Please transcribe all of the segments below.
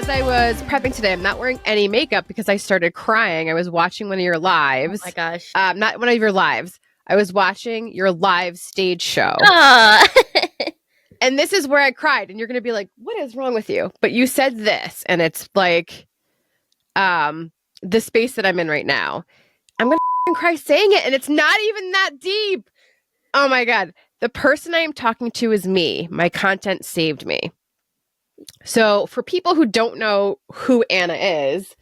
as I was prepping today, I'm not wearing any makeup because I started crying. I was watching one of your lives. Oh my gosh. Not one of your lives. I was watching your live stage show. And this is where I cried. And you're going to be like, what is wrong with you? But you said this, and it's like the space that I'm in right now. I'm going to cry saying it, and it's not even that deep. Oh my God. The person I am talking to is me. My content saved me. So for people who don't know who Anna is,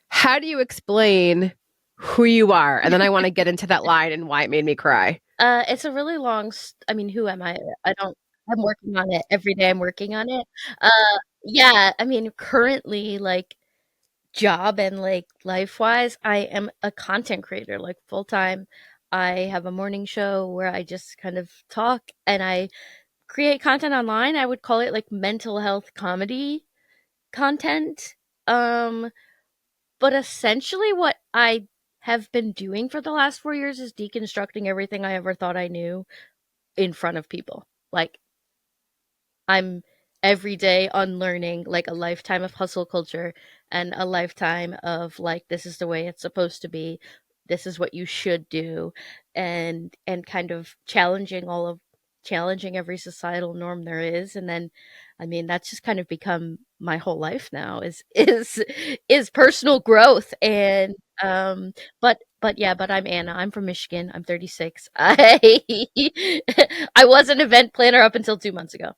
how do you explain who you are? And then I want to get into that line and why it made me cry. It's a really long, who am I? I'm working on it. Every day I'm working on it. Yeah, currently, like, job and, like, life-wise, I am a content creator, like, full-time. I have a morning show where I just kind of talk and I create content online. I would call it, like, mental health comedy content. But essentially what I have been doing for the last 4 years is deconstructing everything I ever thought I knew in front of people. Like, I'm every day unlearning, like, a lifetime of hustle culture and a lifetime of, like, this is the way it's supposed to be. This is what you should do, and kind of challenging every societal norm there is. And then, that's just kind of become my whole life now, is personal growth. And but I'm Anna. I'm from Michigan. I'm 36. I was an event planner up until 2 months ago.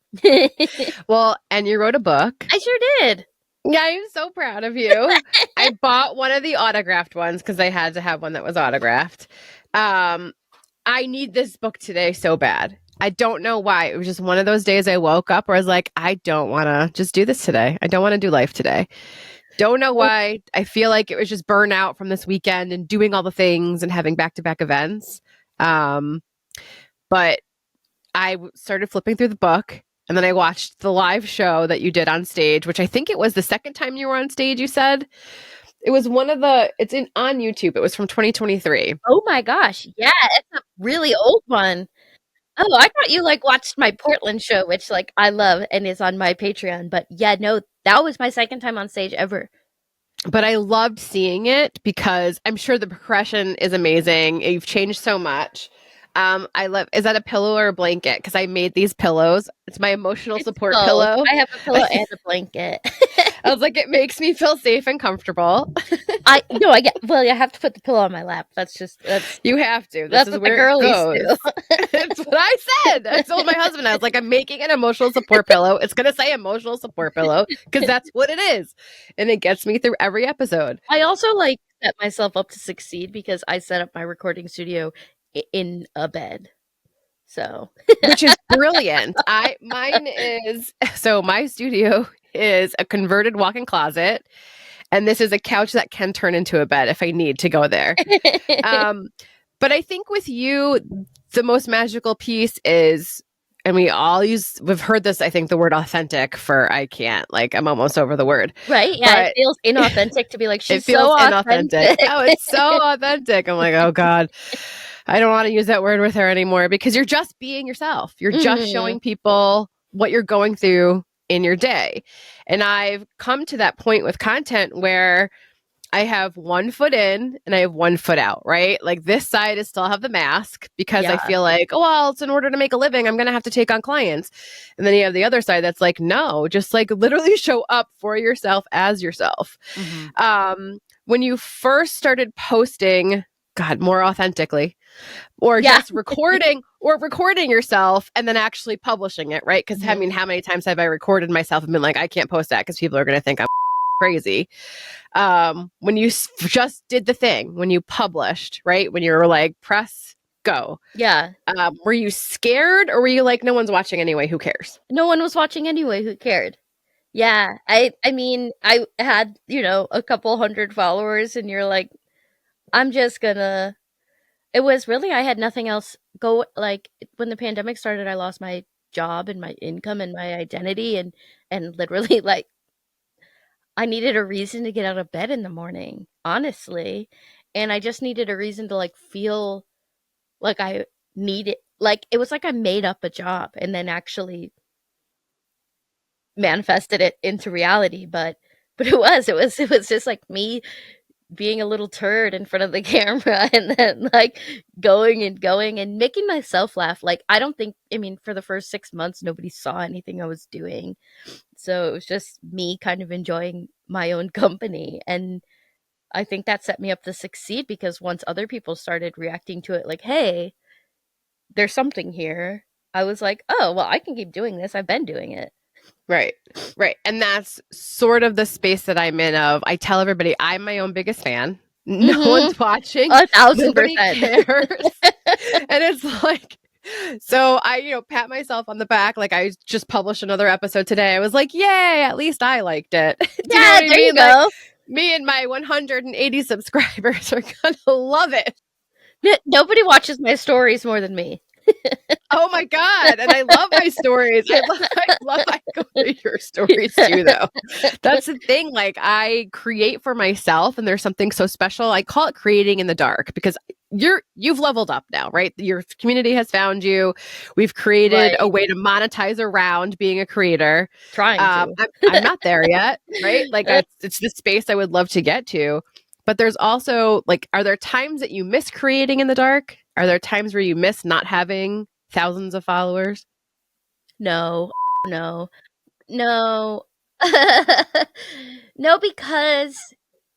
Well, and you wrote a book. I sure did. Yeah, I'm so proud of you. I bought one of the autographed ones because I had to have one that was autographed. I need this book today so bad. I don't know why. It was just one of those days I woke up where I was like, I don't want to just do this today. I don't want to do life today. Don't know why. I feel like it was just burnout from this weekend and doing all the things and having back-to-back events. But I started flipping through the book, and then I watched the live show that you did on stage, which I think it was the second time you were on stage, you said. It was on YouTube. It was from 2023. Oh my gosh. Yeah, it's a really old one. Oh, I thought you, like, watched my Portland show, which, like, I love and is on my Patreon. But yeah, no, that was my second time on stage ever. But I loved seeing it because I'm sure the progression is amazing. You've changed so much. Is that a pillow or a blanket? Because I made these pillows. It's my emotional support pillow. I have a pillow and a blanket. I was like, it makes me feel safe and comfortable. I have to put the pillow on my lap. You have to. That's what the girlies do. That's what I said. I told my husband, I was like, I'm making an emotional support pillow. It's going to say emotional support pillow because that's what it is. And it gets me through every episode. I also, like, set myself up to succeed because I set up my recording studio in a bed. So, which is brilliant. My studio is a converted walk-in closet, and this is a couch that can turn into a bed if I need to go there. But I think with you, the most magical piece is, and we've heard this, I think, the word authentic I'm almost over the word. Right. Yeah. But it feels inauthentic to be like, she's it feels so inauthentic. Oh, it's so authentic. I'm like, oh God. I don't want to use that word with her anymore because you're just being yourself. You're just showing people what you're going through in your day. And I've come to that point with content where I have one foot in and I have one foot out, right? Like this side is still have the mask because I feel like, it's in order to make a living, I'm going to have to take on clients. And then you have the other side that's like, no, just like literally show up for yourself as yourself. When you first started posting, God, more authentically, or just recording yourself and then actually publishing it, right? Because how many times have I recorded myself and been like, I can't post that because people are going to think I'm crazy. When you just did the thing, when you published, right? When you were like, press go. Yeah. Were you scared or were you like, no one's watching anyway, who cares? No one was watching anyway, who cared? Yeah. I had, a couple hundred followers and you're like, I'm just gonna. It was really, I had nothing else go. Like, when the pandemic started, I lost my job and my income and my identity, and literally, like, I needed a reason to get out of bed in the morning, honestly, and I just needed a reason to, like, feel like I needed, like, it was like I made up a job and then actually manifested it into reality. But But it was just like me being a little turd in front of the camera and then like going and making myself laugh. Like I don't think I mean for the first 6 months nobody saw anything I was doing. So it was just me kind of enjoying my own company, and I think that set me up to succeed because once other people started reacting to it like, "Hey, there's something here." I was like, "Oh, well, I can keep doing this. I've been doing it." Right. Right. And that's sort of the space that I'm in of I tell everybody I'm my own biggest fan. No Mhm. one's watching. Nobody 1,000%. cares. And it's like so I, pat myself on the back. Like I just published another episode today. I was like, yay, at least I liked it. Do you know Yeah, what I there you mean? Like go. me and my 180 subscribers are gonna love it. Nobody watches my stories more than me. Oh my God. And I love my stories. I go to your stories too, though. That's the thing. Like I create for myself and there's something so special. I call it creating in the dark because you've leveled up now, right? Your community has found you. We've created a Right. way to monetize around being a creator. Trying to. I'm not there yet, right? Like it's the space I would love to get to. But there's also like, are there times that you miss creating in the dark? Are there times where you miss not having thousands of followers? No. No. No. No, because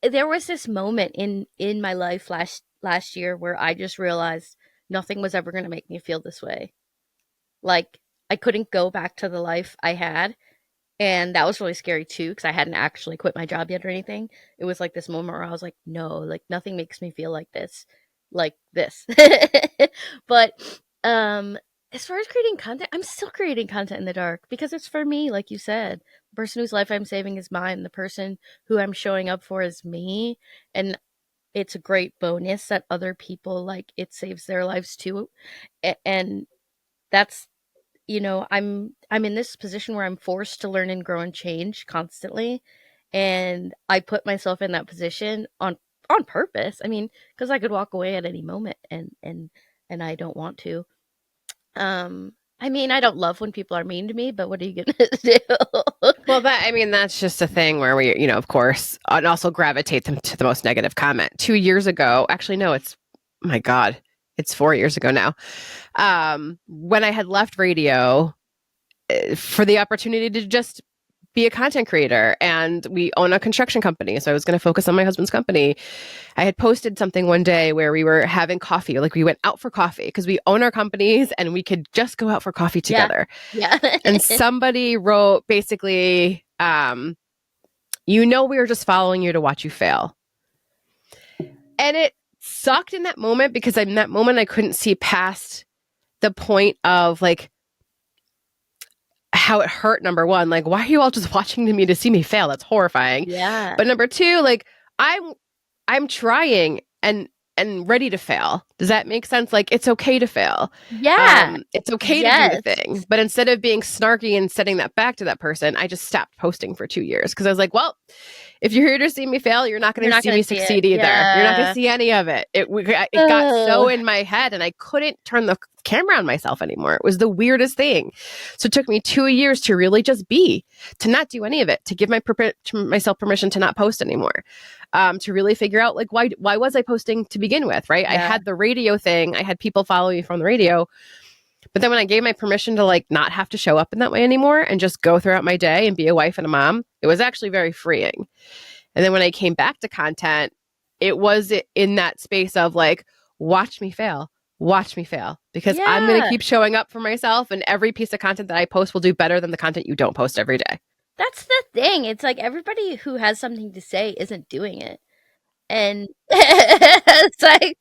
there was this moment in my life last year where I just realized nothing was ever going to make me feel this way. Like I couldn't go back to the life I had, and that was really scary too because I hadn't actually quit my job yet or anything. It was like this moment where I was like, no, like nothing makes me feel like this, like this. But um as far as creating content, I'm still creating content in the dark because it's for me, like you said. The person whose life I'm saving is mine. The person who I'm showing up for is me. And it's a great bonus that other people like it saves their lives too. And that's I'm in this position where I'm forced to learn and grow and change constantly, and I put myself in that position on purpose. I mean, because I could walk away at any moment, and I don't want to. I mean, I don't love when people are mean to me, but what are you gonna do? Well, that's just a thing where we, of course, and also gravitate them to the most negative comment. 2 years ago, actually, no, my God, it's 4 years ago now. When I had left radio for the opportunity to just be a content creator, and we own a construction company, so I was going to focus on my husband's company. I had posted something one day where we were having coffee, like we went out for coffee because we own our companies and we could just go out for coffee together. Yeah. And somebody wrote basically, we were just following you to watch you fail. And it sucked in that moment because in that moment I couldn't see past the point of like how it hurt. Number one, like, why are you all just watching me to see me fail? That's horrifying. Yeah. But number two, like, I'm trying and ready to fail. Does that make sense? Like, it's okay to fail. Yeah. It's okay to do the thing. But instead of being snarky and sending that back to that person, I just stopped posting for 2 years because I was like, well, if you're here to see me fail, you're not going to see me succeed either. Yeah. You're not going to see any of it. It got so in my head and I couldn't turn the camera on myself anymore. It was the weirdest thing. So it took me 2 years to really just to not do any of it, to give myself permission to not post anymore, to really figure out like, why was I posting to begin with, right? Yeah. I had the radio thing. I had people follow me from the radio. But then when I gave my permission to like not have to show up in that way anymore and just go throughout my day and be a wife and a mom, it was actually very freeing. And then when I came back to content, it was in that space of like, watch me fail, because I'm going to keep showing up for myself, and every piece of content that I post will do better than the content you don't post every day. That's the thing. It's like everybody who has something to say isn't doing it. And it's like,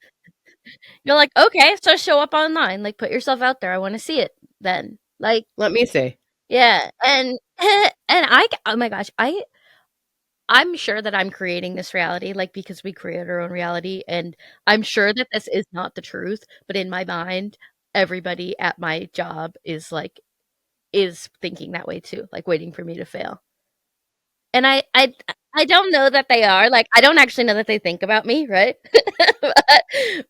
you're like, okay, so show up online, like put yourself out there. I want to see it then. Like, let me see. Yeah. And oh my gosh, I'm sure that I'm creating this reality, like because we create our own reality, and I'm sure that this is not the truth, but in my mind, everybody at my job is thinking that way too, like waiting for me to fail. And I don't know that they are. Like, I don't actually know that they think about me, right?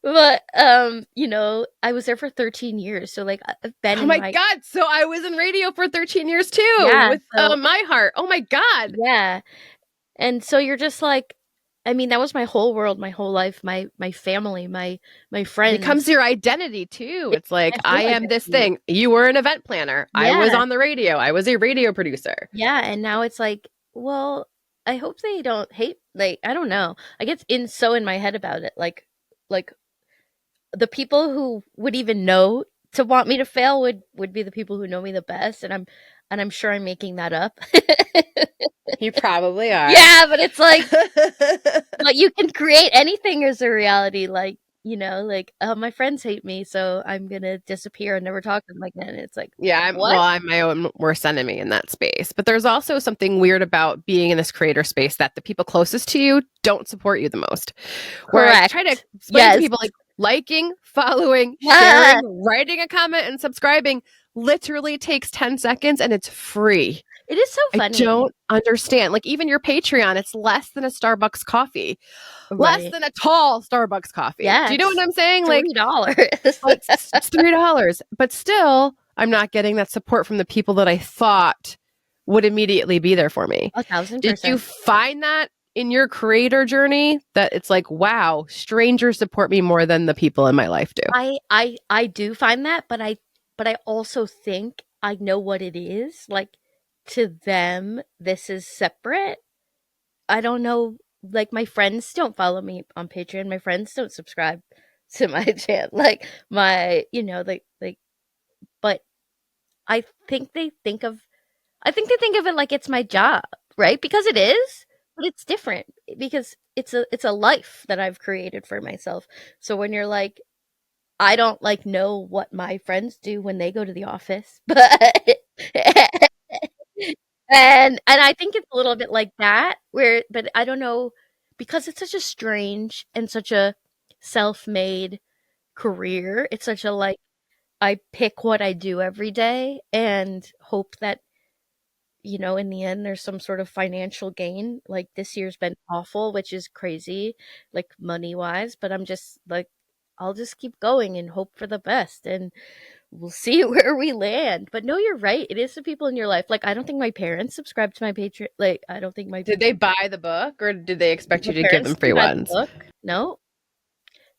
but I was there for 13 years, so like I've been. Oh my God! So I was in radio for 13 years too, with so, My Heart. Oh my God! Yeah, And so you're just like, I mean, that was my whole world, my whole life, my family, my Becomes friends. your identity too. It's It's like, my I whole am this identity. thing. You were an event planner. I was Yeah. on the radio. I was a radio producer. Yeah, and now it's like, well, I hope they don't hate, like, I don't know. I get so in my head about it. Like the people who would even know to want me to fail would be the people who know me the best, and I'm sure I'm making that up. You probably are. Yeah, but it's like, but you can create anything as a reality, like, like, "Oh, my friends hate me, so I'm gonna disappear and never talk to them again." It's like, Yeah, "What?" I'm my own worst enemy in that space. But there's also something weird about being in this creator space that the people closest to you don't support you the most. Where I try to Correct. explain to Yes. people, like, liking, following, Ah, sharing, writing a comment, and subscribing literally takes 10 seconds and it's free. it is so I funny. don't understand. Like, even your Patreon, it's less than a Starbucks coffee, less Right. than a tall Starbucks coffee. Yeah, Do you know what it's I'm saying? Like, $3. it's $3, but still, I'm not getting that support from the people that I thought would immediately be there for me. Did you 1,000%. find that in your creator journey that it's like, wow, strangers support me more than the people in my life do? I do find that, but I also think I know what it is. Like, to them, this is separate. I don't know, like, my friends don't follow me on Patreon. My friends don't subscribe to my channel. Like, like, but I think they think of it like it's my job, right? Because it is, but it's different because it's a life that I've created for myself. So when you're like, I don't, like, know what my friends do when they go to the office, but and I think it's a little bit like that, where, but I don't know, because it's such a strange and such a self-made career. It's such a, like, I pick what I do every day and hope that, in the end, there's some sort of financial gain. Like, this year's been awful, which is crazy, like, money-wise, but I'm just like, I'll just keep going and hope for the best, and we'll see where we land. But no, you're right. It is the people in your life. Like, I don't think my parents subscribe to my Patreon. Like, I don't think Did they buy the book or did they expect my you to give them parents free didn't buy the ones? book. No,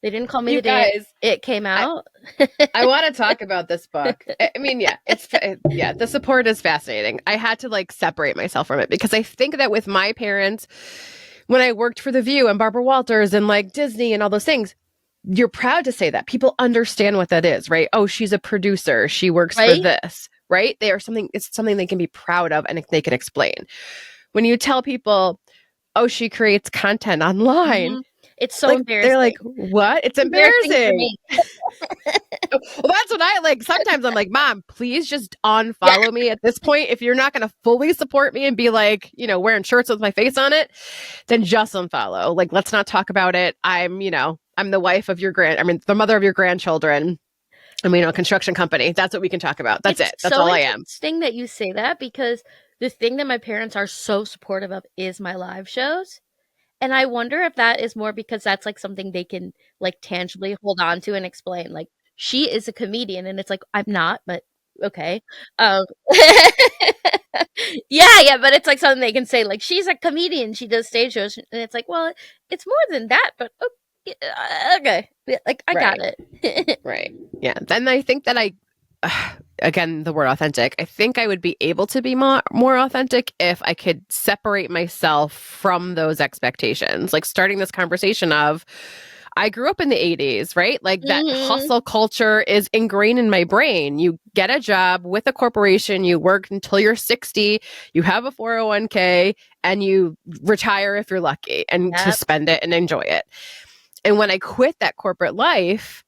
they didn't call me You the day guys, it came I, out. I want to talk about this book. I mean, yeah, yeah, the support is fascinating. I had to like separate myself from it because I think that with my parents, when I worked for The View and Barbara Walters and like Disney and all those things, you're proud to say that. People understand what that is, right? Oh, she's a producer. She works for Right? this, right? It's something they can be proud of and they can explain. When you tell people, oh, she creates content online, Mhm. It's so like they're like, embarrassing. what? It's It's embarrassing for embarrassing. me. Well, that's what I like. Sometimes I'm like, Mom, please just Yeah. unfollow me at this point. If you're not going to fully support me and be like, wearing shirts with my face on it, then just unfollow. Like, let's not talk about it. I'm the wife of the mother of your grandchildren. A construction company. That's what we can talk about. That's It's it. That's so all I am. interesting that you say that, because the thing that my parents are so supportive of is my live shows. And I wonder if that is more because that's, like, something they can, like, tangibly hold on to and explain, like, "She is a comedian," and it's like, "I'm not, but okay." Um Yeah, yeah, but it's, like, something they can say, like, "She's a comedian, she does stage shows," and it's like, "Well, it's more than that, but okay." Yeah, like, I got Right. it. Right. Yeah. Then I think that again, the word authentic, I think I would be able to be more authentic if I could separate myself from those expectations. Like starting this conversation of, I grew up in the 80s, right? Like that Mhm. hustle culture is ingrained in my brain. You get a job with a corporation, you work until you're 60, you have a 401k, and you retire if you're lucky and to Yep. spend it and enjoy it. And when I quit that corporate life,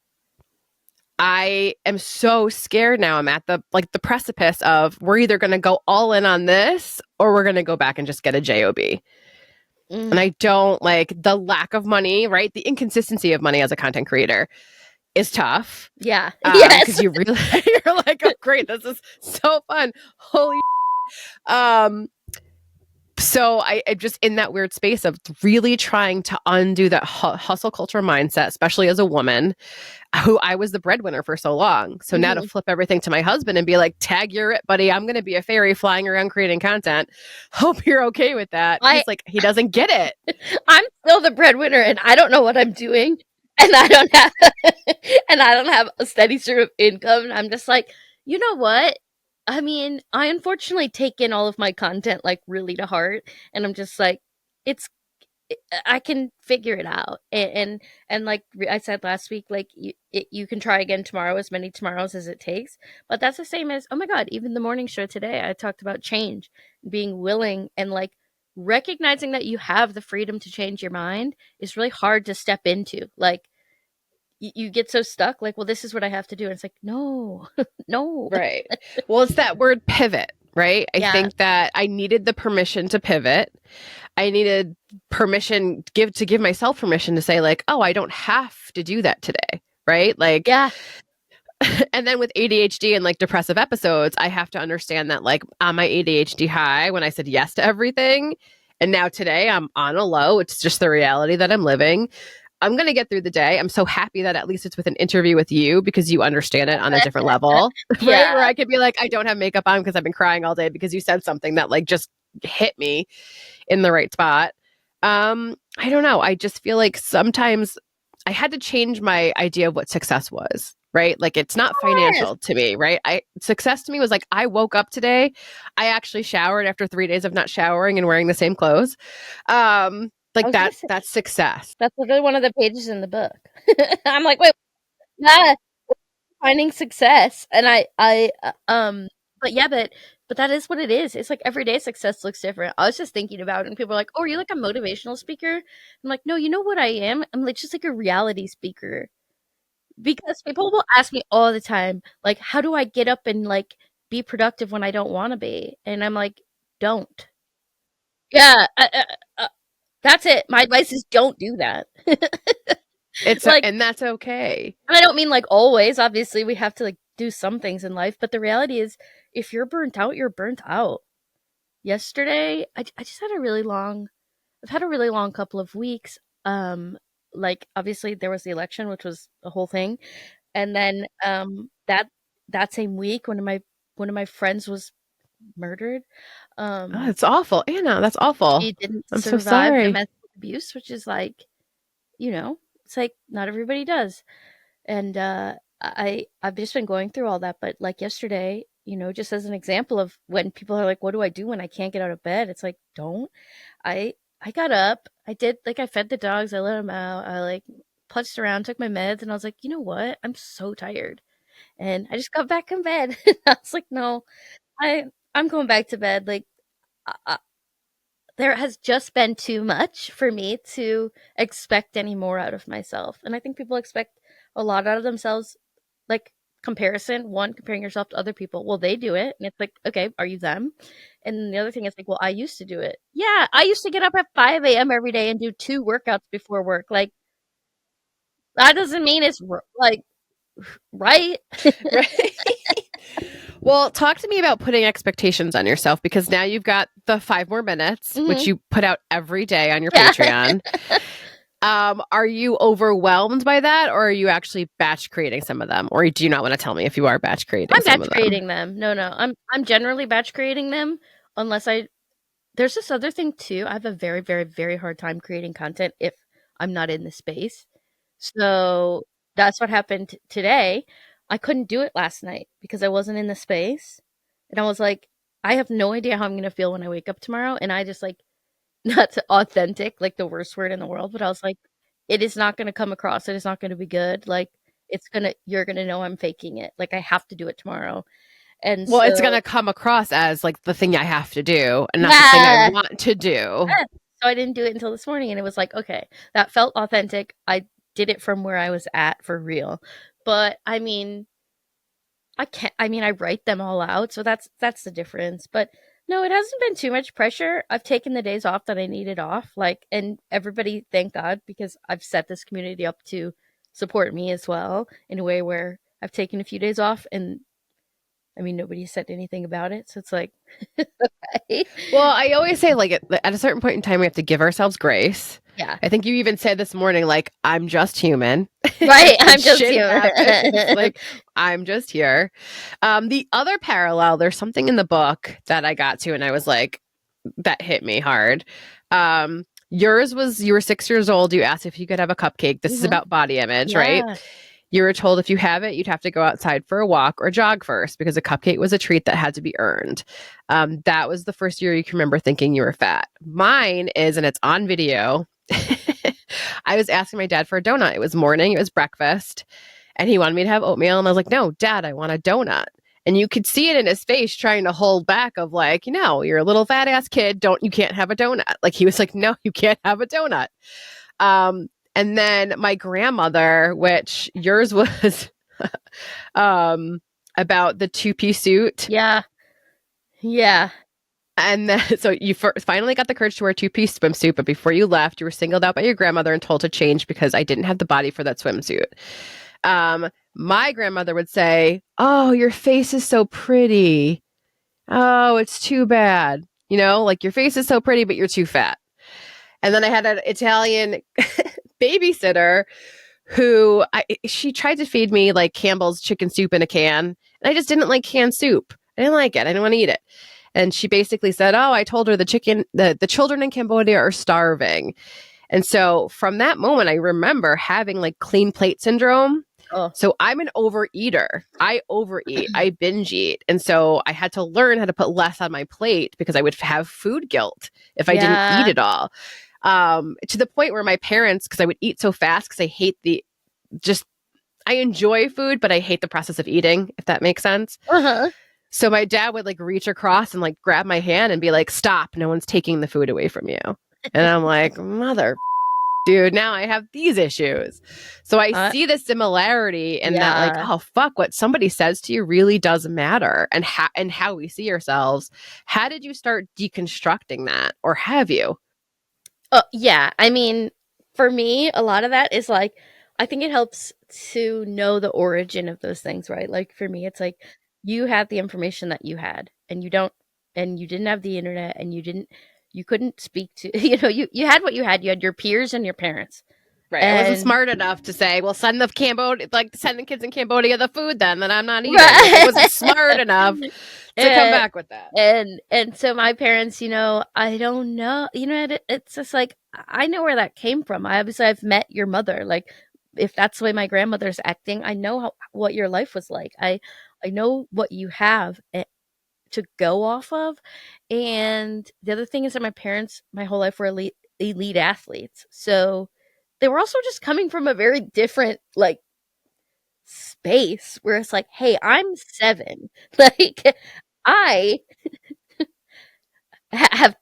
I am so scared now. I'm at the precipice of, we're either going to go all in on this or we're going to go back and just get a job. And Mm. I don't like the lack of money, right? The inconsistency of money as a content creator is tough. Yeah. Yes. Because you really you're like, oh great, this is so fun. Holy um So I'm just in that weird space of really trying to undo that hustle culture mindset, especially as a woman who I was the breadwinner for so long. So now to flip everything to my husband and be like, tag, you're it, buddy. I'm going to be a fairy flying around creating content. Hope you're okay with that. He's like, he doesn't get it. I'm still the breadwinner and I don't know what I'm doing. And I don't have and I don't have a steady stream of income. And I'm just like, you know what? I mean, I unfortunately take in all of my content like really to heart. And I'm just like, it's I can figure it out. And like I said last week, like you can try again tomorrow, as many tomorrows as it takes. But that's the same as, oh my God, even the morning show today, I talked about change, being willing, and like recognizing that you have the freedom to change your mind is really hard to step into. Like you get so stuck, like, well, this is what I have to do. And it's like, no, no. Right. Well, it's that word pivot, right? I Yeah. think that I needed the permission to pivot. I needed permission, to give myself permission to say like, oh, I don't have to do that today. Right. Like, Yeah. And then with ADHD and like depressive episodes, I have to understand that like on my ADHD high, when I said yes to everything, and now today I'm on a low, it's just the reality that I'm living. I'm going to get through the day. I'm so happy that at least it's with an interview with you because you understand it on a different level, right? Yeah. Where I could be like, I don't have makeup on because I've been crying all day because you said something that like just hit me in the right spot. I don't know. I just feel like sometimes I had to change my idea of what success was, right? Like it's not financial to me, right? Success to me was like, I woke up today. I actually showered after 3 days of not showering and wearing the same clothes. Like that's success. That's literally one of the pages in the book. I'm like, wait, yeah, finding success. And but yeah, but that is what it is. It's like everyday success looks different. I was just thinking about it and people are like, oh, are you like a motivational speaker? I'm like, no, you know what I am? I'm like just like a reality speaker. Because people will ask me all the time, like, how do I get up and like be productive when I don't want to be? And I'm like, don't. Yeah, that's it. My advice is don't do that. It's like, and that's okay. and I don't mean like always. Obviously, we have to like do some things in life, but the reality is, if you're burnt out, you're burnt out. Yesterday, I just had a really long. I've had a really long couple of weeks. Like obviously there was the election, which was a whole thing, and then that same week, one of my friends was murdered. Oh, it's awful, Anna. That's awful. She didn't I'm so survive sorry. domestic abuse, which is like, it's like not everybody does. And I've just been going through all that, but like yesterday, just as an example of when people are like, what do I do when I can't get out of bed? It's like, don't. I got up, I did, like, I fed the dogs, I let them out, I like putzed around, took my meds, and I was like, you know what? I'm so tired. And I just got back in bed. I was like, no, I I'm going back to bed. Like, I, there has just been too much for me to expect any more out of myself. And I think people expect a lot out of themselves, like comparison, one, comparing yourself to other people. Well, they do it. And it's like, okay, are you them? And the other thing is like, well, I used to do it. Yeah, I used to get up at 5 a.m. every day and do 2 workouts before work. Like, that doesn't mean it's like right. Right. Well, talk to me about putting expectations on yourself because now you've got the 5 more minutes, which you put out every day on your Patreon. Are you overwhelmed by that, or are you actually batch creating some of them, or do you not want to tell me if you are batch creating? I'm batch creating them. No, I'm generally batch creating them unless there's this other thing too. I have a very, very, very hard time creating content if I'm not in the space. So that's what happened today. I couldn't do it last night because I wasn't in the space. And I was like, I have no idea how I'm going to feel when I wake up tomorrow. And I just like, not authentic, like the worst word in the world, but I was like, it is not going to come across. It is not going to be good. Like, you're going to know I'm faking it. Like, I have to do it tomorrow. And well, so, it's going to come across as like the thing I have to do and not the thing I want to do. Yeah. So I didn't do it until this morning. And it was like, okay, that felt authentic. I did it from where I was at for real. But I mean, I write them all out. So that's the difference. But no, it hasn't been too much pressure. I've taken the days off that I needed off. Like, and everybody, thank God, because I've set this community up to support me as well in a way where I've taken a few days off and I mean, nobody said anything about it, so it's like, okay. Well, I always say, like, at a certain point in time, we have to give ourselves grace. Yeah. I think you even said this morning, like, I'm just human. Right, And I'm just shit human. happens. Like, I'm just here. The other parallel, there's something in the book that I got to, and I was like, that hit me hard. Yours was, you were 6 years old. You asked if you could have a cupcake. This is Mhm. about body image, right? Yeah. You were told if you have it, you'd have to go outside for a walk or jog first because a cupcake was a treat that had to be earned. That was the first year you can remember thinking you were fat. Mine is, and it's on video. I was asking my dad for a donut. It was morning, it was breakfast, and he wanted me to have oatmeal. And I was like, no, Dad, I want a donut. And you could see it in his face trying to hold back of like, you're a little fat ass kid. You can't have a donut. Like he was like, no, you can't have a donut. And then my grandmother, which yours was about the two-piece suit. Yeah. Yeah. And then, so you finally got the courage to wear a two-piece swimsuit, but before you left, you were singled out by your grandmother and told to change because I didn't have the body for that swimsuit. My grandmother would say, oh, your face is so pretty. Oh, it's too bad. Like your face is so pretty, but you're too fat. And then I had an Italian babysitter who she tried to feed me like Campbell's chicken soup in a can. And I just didn't like canned soup. I didn't like it. I didn't want to eat it. And she basically said, oh, I told her the children in Cambodia are starving. And so from that moment, I remember having like clean plate syndrome. Oh. So I'm an overeater. I overeat. I binge eat. And so I had to learn how to put less on my plate because I would have food guilt if I didn't eat it all. To the point where my parents, because I would eat so fast because I hate I enjoy food, but I hate the process of eating, if that makes sense. Uh-huh. So my dad would like reach across and like grab my hand and be like, stop, no one's taking the food away from you. And I'm like, mother, dude, now I have these issues. So I see the similarity in that, like, oh, fuck, what somebody says to you really does matter and how we see ourselves. How did you start deconstructing that? Or have you? Yeah. I mean, for me, a lot of that is like, I think it helps to know the origin of those things, right? Like for me, it's like you had the information that you had and you didn't have the internet and you couldn't speak to, you had what you had your peers and your parents. Right. I wasn't smart enough to say, well, send the kids in Cambodia the food then that I'm not eating. Right. Like, I wasn't smart enough to come back with that. And so my parents, I don't know, it's just like, I know where that came from. I've met your mother. Like, if that's the way my grandmother's acting, I know what your life was like. I know what you have to go off of. And the other thing is that my parents, my whole life, were elite athletes. So they were also just coming from a very different, like, space where it's like, hey, I'm 7. Like, I have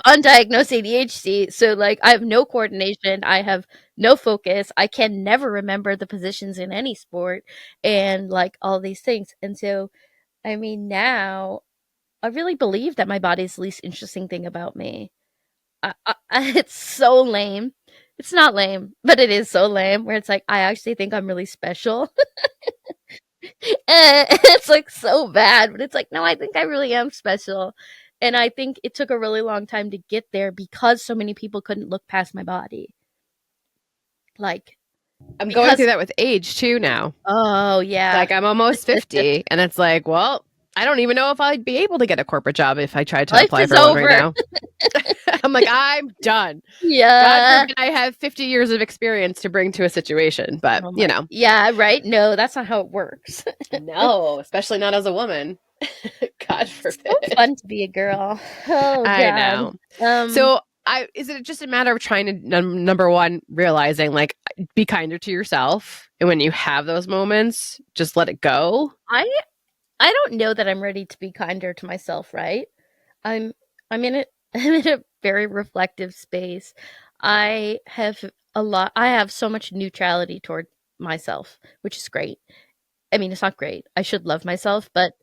undiagnosed ADHD, so like I have no coordination, I have no focus, I can never remember the positions in any sport and like all these things. And so I mean, now I really believe that my body's the least interesting thing about me. It's so lame. It's not lame, but it is so lame where it's like I actually think I'm really special. And it's like so bad, but it's like, no, I think I really am special. And I think it took a really long time to get there because so many people couldn't look past my body. Like, I'm going through that with age too now. Oh, yeah. Like, I'm almost 50, and it's like, well, I don't even know if I'd be able to get a corporate job if I tried to apply for one right now. I'm like, I'm done. Yeah. God forbid I have 50 years of experience to bring to a situation, but Yeah, right? No, that's not how it works. No, especially not as a woman. God forbid. It's so fun to be a girl. Oh, God. I know. So is it just a matter of trying to, number one, realizing, like, be kinder to yourself, and when you have those moments, just let it go? I don't know that I'm ready to be kinder to myself, right? I'm in a very reflective space. I have so much neutrality toward myself, which is great. I mean, it's not great. I should love myself, but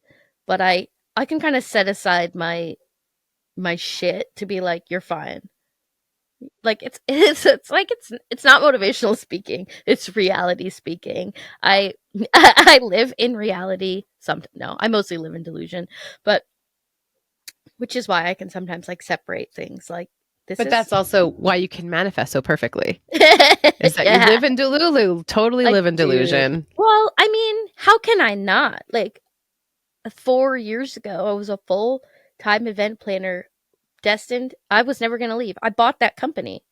I can kind of set aside my shit to be like, you're fine. Like it's not motivational speaking. It's reality speaking. I live in reality No, I mostly live in delusion, but which is why I can sometimes like separate things. Like this But is that's also why you can manifest so perfectly. Is that you yeah, live in Delulu, totally I live in do. delusion. Well, I mean, how can I not? Like 4 years ago, I was a full-time event planner, destined. I was never going to leave. I bought that company.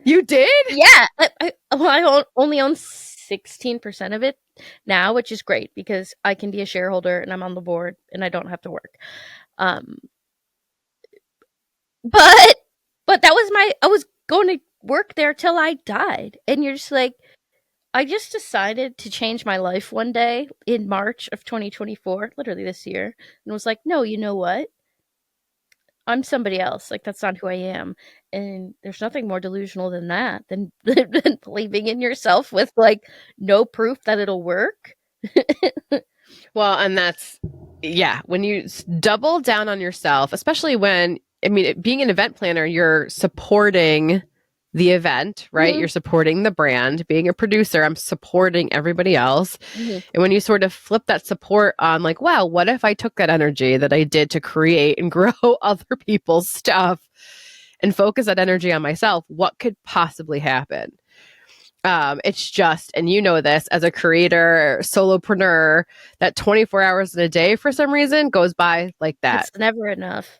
You did? Yeah, I only own 16% of it now, which is great because I can be a shareholder and I'm on the board and I don't have to work. Um, but that was I was going to work there till I died, and you're just like, I just decided to change my life one day in March of 2024, literally this year, and was like, no, you know what? I'm somebody else. Like that's not who I am. And there's nothing more delusional than that, than believing in yourself with like no proof that it'll work. Well, and that's, yeah, when you double down on yourself, especially when, I mean, being an event planner, you're supporting the event, right? Mhm. You're supporting the brand. Being a producer, I'm supporting everybody else. Mhm. And when you sort of flip that support on, like, wow, what if I took that energy that I did to create and grow other people's stuff and focus that energy on myself? What could possibly happen? It's just, and you know this as a creator, solopreneur, that 24 hours in a day for some reason goes by like that. It's never enough.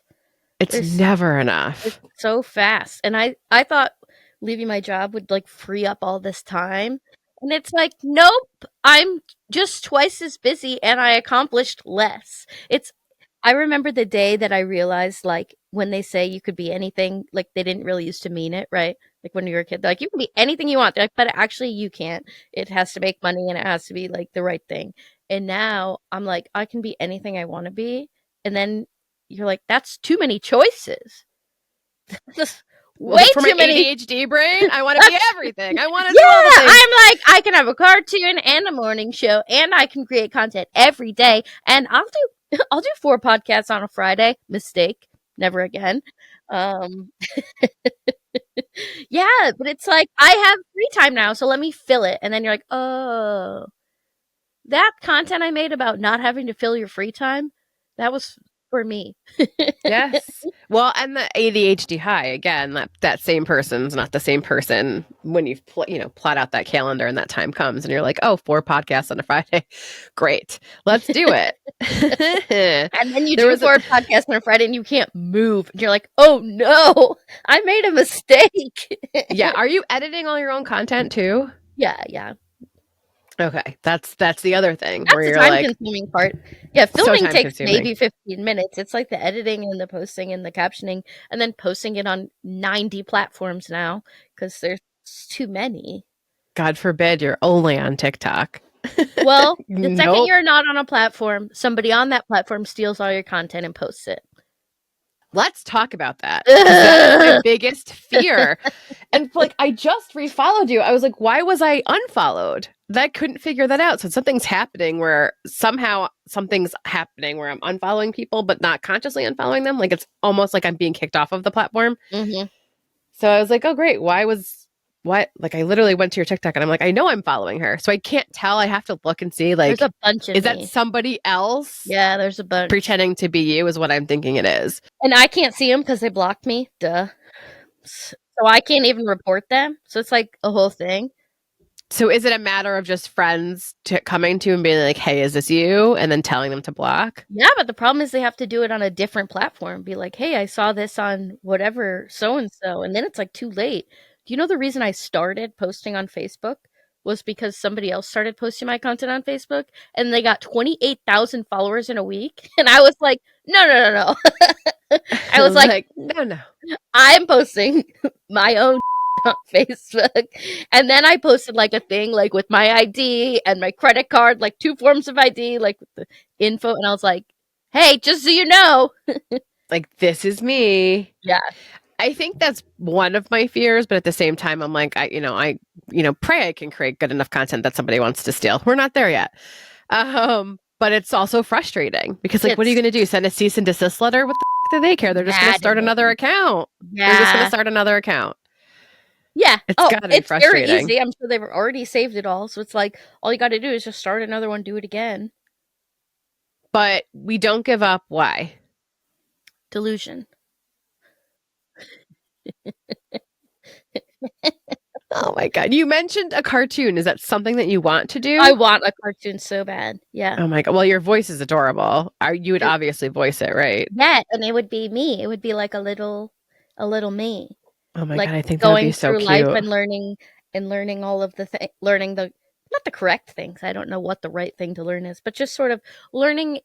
It's There's never It's enough. so fast. And I thought leaving my job would like free up all this time. And it's like, nope, I'm just twice as busy and I accomplished less. I remember the day that I realized like when they say you could be anything, like they didn't really used to mean it, right? Like when you were a kid, they're like you can be anything you want. They're like, but actually you can't. It has to make money and it has to be like the right thing. And now I'm like, I can be anything I want to be. And then you're like, that's too many choices. Just Well, way for my too many. ADHD brain, I want to be everything. I want to Yeah, do all the things. I'm like, I can have a cartoon and a morning show, and I can create content every day, and I'll do 4 podcasts on a Friday. Mistake, never again. Um, yeah, but it's like I have free time now, so let me fill it, and then you're like, oh, that content I made about not having to fill your free time, that was for me. Yes. Well, and the ADHD high again. That same person's not the same person when you plot out that calendar and that time comes and you're like, oh, 4 podcasts on a Friday, great, let's do it. And then you There do was a 4 podcasts on a Friday and you can't move. And you're like, oh no, I made a mistake. yeah. Are you editing all your own content too? Yeah. Okay, that's the other thing where That's the you're time like consuming part. Yeah, so filming time takes consuming. maybe 15 minutes. It's like the editing and the posting and the captioning and then posting it on 90 platforms now because there's too many. God forbid you're only on TikTok. Well, the second Nope. you're not on a platform, somebody on that platform steals all your content and posts it. Let's talk about that because that is my biggest fear. And like, I just refollowed you. I was like, why was I unfollowed? I couldn't figure that out. So something's happening where somehow something's happening where I'm unfollowing people, but not consciously unfollowing them. Like it's almost like I'm being kicked off of the platform. Mm-hmm. So I was like, oh, great. What? Like I literally went to your TikTok and I'm like, I know I'm following her. So I can't tell. I have to look and see like, There's a bunch of is that me. somebody else Yeah, there's a bunch. pretending to be you is what I'm thinking it is. And I can't see them because they blocked me. Duh. So I can't even report them. So it's like a whole thing. So is it a matter of just friends coming to you and being like, hey, is this you? And then telling them to block? Yeah, but the problem is they have to do it on a different platform. Be like, hey, I saw this on whatever so and so. And then it's like too late. Do you know the reason I started posting on Facebook was because somebody else started posting my content on Facebook and they got 28,000 followers in a week? And I was like, no. I was like, no. I'm posting my own on Facebook. And then I posted like a thing like with my ID and my credit card, like 2 forms of ID, like with the info. And I was like, hey, just so you know. Like, this is me. Yeah. I think that's one of my fears, but at the same time, I'm like, I pray I can create good enough content that somebody wants to steal. We're not there yet. But it's also frustrating because like, what are you going to do? Send a cease and desist letter? What the do they care? They're just going to start another account. Yeah. They're just going to start another account. Yeah. It's gotta be it's frustrating. very easy. I'm sure they've already saved it all. So it's like, all you got to do is just start another one, do it again. But we don't give up. Why? Delusion. Oh my God. You mentioned a cartoon. Is that something that you want to do? I want a cartoon so bad. Yeah. Oh my God. Well, your voice is adorable. You would It obviously voice it, right? Yeah, and it would be me. It would be like a little me. Oh my Like, God. I think that would be going so through life cute. and learning all of learning the not the correct things. I don't know what the right thing to learn is, but just sort of learning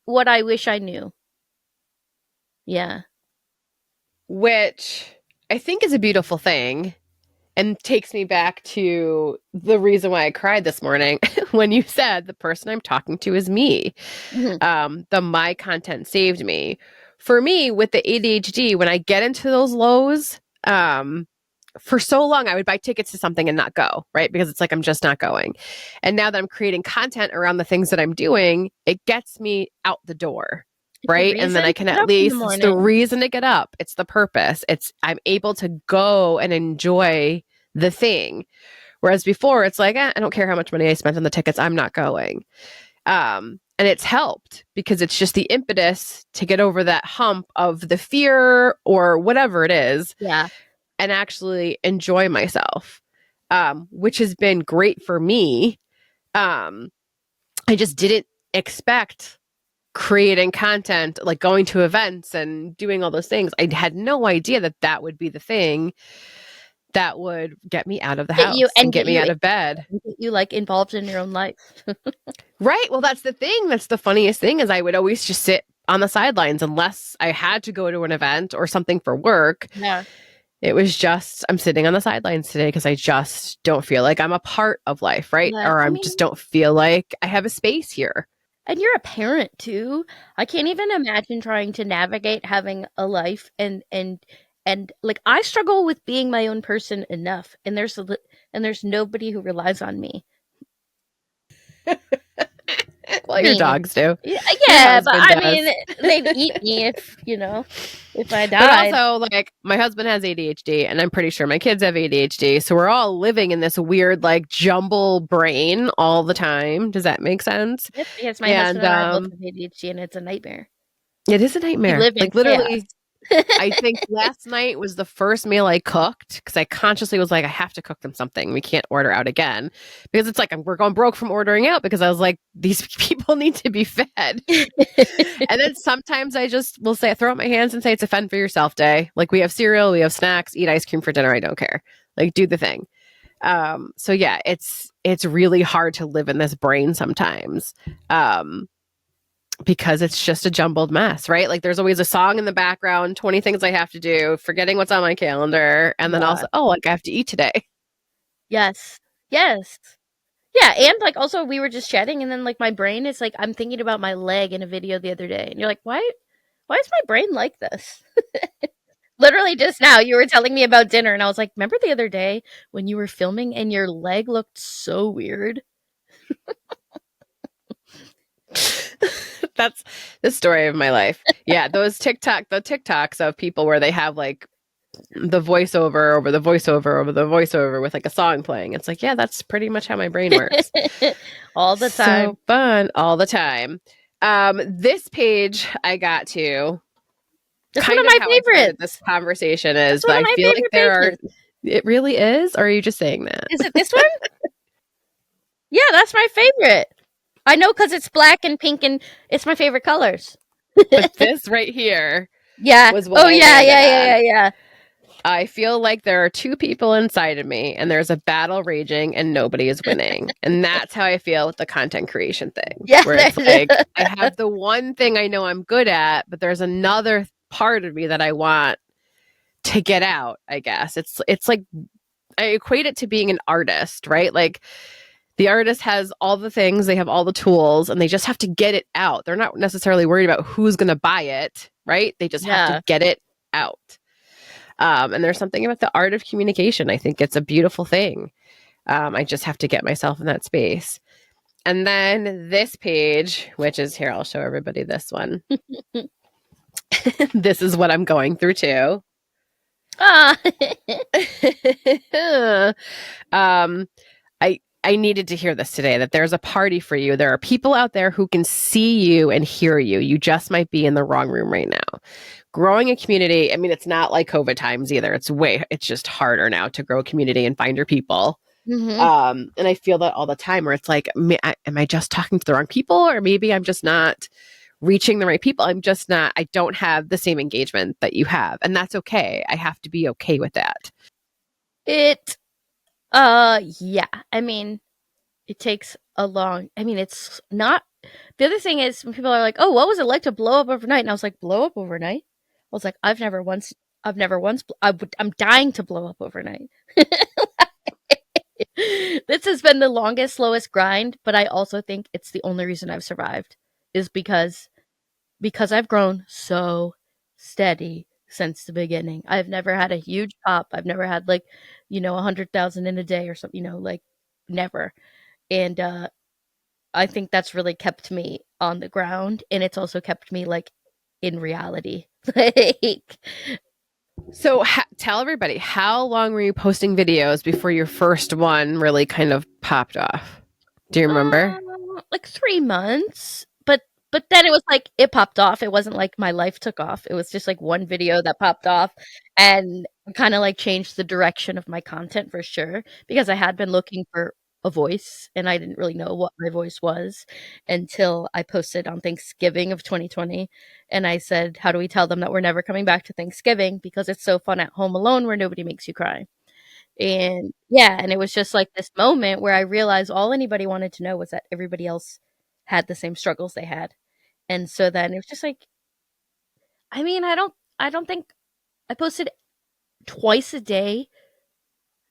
what I wish I knew. Yeah. Which I think is a beautiful thing and takes me back to the reason why I cried this morning when you said the person I'm talking to is me. Mhm. The my content saved me. For me, with the ADHD, when I get into those lows, for so long I would buy tickets to something and not go, right? Because it's like I'm just not going. And now that I'm creating content around the things that I'm doing, it gets me out the door. It's a Right. And then reason I to can get at up in the least, it's the morning. reason to get up. It's the purpose. I'm able to go and enjoy the thing. Whereas before it's like, I don't care how much money I spent on the tickets. I'm not going. And it's helped because it's just the impetus to get over that hump of the fear or whatever it is Yeah. and actually enjoy myself, which has been great for me. I just didn't expect creating content, like going to events and doing all those things. I had no idea that that would be the thing that would get me out of the Get you house and get me out of bed. get you like involved in your own life. Right. Well, that's the thing. That's the funniest thing is I would always just sit on the sidelines unless I had to go to an event or something for work. Yeah. It was just, I'm sitting on the sidelines today because I just don't feel like I'm a part of life, right? Yeah. Or I I'm mean, just don't feel like I have a space here. and you're a parent too. I can't even imagine trying to navigate having a life and like I struggle with being my own person enough, and there's nobody who relies on me. Well, your Me. dogs do. Yeah, Your yeah, but husband I does. mean, they'd eat me if I But died. also, like, my husband has ADHD, and I'm pretty sure my kids have ADHD. So we're all living in this weird, like, jumble brain all the time. Does that make sense? Yep, because my And husband and I both have ADHD, and it's a nightmare. it is a We nightmare. live in Like, chaos. literally, I think last night was the first meal I cooked because I consciously was like, I have to cook them something. We can't order out again because it's like we're going broke from ordering out because I was like, these people need to be fed. And then sometimes I just will say, throw up my hands and say, it's a fend for yourself day. Like we have cereal, we have snacks, eat ice cream for dinner. I don't care. Like do the thing. So yeah, it's really hard to live in this brain sometimes. Because it's just a jumbled mess, right? Like there's always a song in the background, 20 things I have to do, forgetting what's on my calendar, and then Yeah. also, oh, like I have to eat today. Yes. Yes. Yeah, and like also we were just chatting, and then like my brain is like I'm thinking about my leg in a video the other day, and you're like, why is my brain like this? Literally just now you were telling me about dinner, and I was like, remember the other day when you were filming and your leg looked so weird? That's the story of my life. Yeah, the TikToks of people where they have like the voiceover over the voiceover over the voiceover with like a song playing. It's like, yeah, that's pretty much how my brain works. All the time. So fun all the time. This page I got to That's one kind of of my how I started this favorites. conversation is, That's but one of I my feel like favorite there are, pages. it really is, or are you just saying that? Is it this one? Yeah, that's my favorite. I know because it's black and pink, and it's my favorite colors. But this right here Yeah. was what Oh, I yeah, landed yeah, yeah, on. yeah, yeah. I feel like there are two people inside of me and there's a battle raging and nobody is winning. And that's how I feel with the content creation thing, Yeah, where it's like I have the one thing I know I'm good at, but there's another part of me that I want to get out, I guess. It's like I equate it to being an artist, right? Like the artist has all the things, they have all the tools, and they just have to get it out. They're not necessarily worried about who's going to buy it, right? They just have to yeah. get it out. And there's something about the art of communication. I think it's a beautiful thing. I just have to get myself in that space. And then this page, which is here, I'll show everybody this one. This is what I'm going through too. Ah. um, I I needed to hear this today, that there's a party for you. There are people out there who can see you and hear you. You just might be in the wrong room right now. Growing a community, I mean, it's not like COVID times either. It's just harder now to grow a community and find your people. Mm-hmm. And I feel that all the time, where it's like, am I just talking to the wrong people? Or maybe I'm just not reaching the right people. I don't have the same engagement that you have. And that's okay. I have to be okay with that. Yeah. I mean, it takes it's not. The other thing is when people are like, "Oh, what was it like to blow up overnight?" And I was like, "Blow up overnight?" I was like, I've never once, I'm dying to blow up overnight. This has been the longest, slowest grind, but I also think it's the only reason I've survived is because I've grown so steady since the beginning. I've never had a huge pop. I've never had like, 100,000 in a day or something, like never. And I think that's really kept me on the ground, and it's also kept me like in reality. Like, So tell everybody, how long were you posting videos before your first one really kind of popped off? Do you remember? like 3 months, but then it was like it popped off. It wasn't like my life took off. It was just like one video that popped off and kind of like changed the direction of my content for sure, because I had been looking for a voice and I didn't really know what my voice was until I posted on Thanksgiving of 2020, and I said, "How do we tell them that we're never coming back to Thanksgiving because it's so fun at home alone where nobody makes you cry?" And yeah, and it was just like this moment where I realized all anybody wanted to know was that everybody else had the same struggles they had. And so then it was just like, I don't think I posted twice a day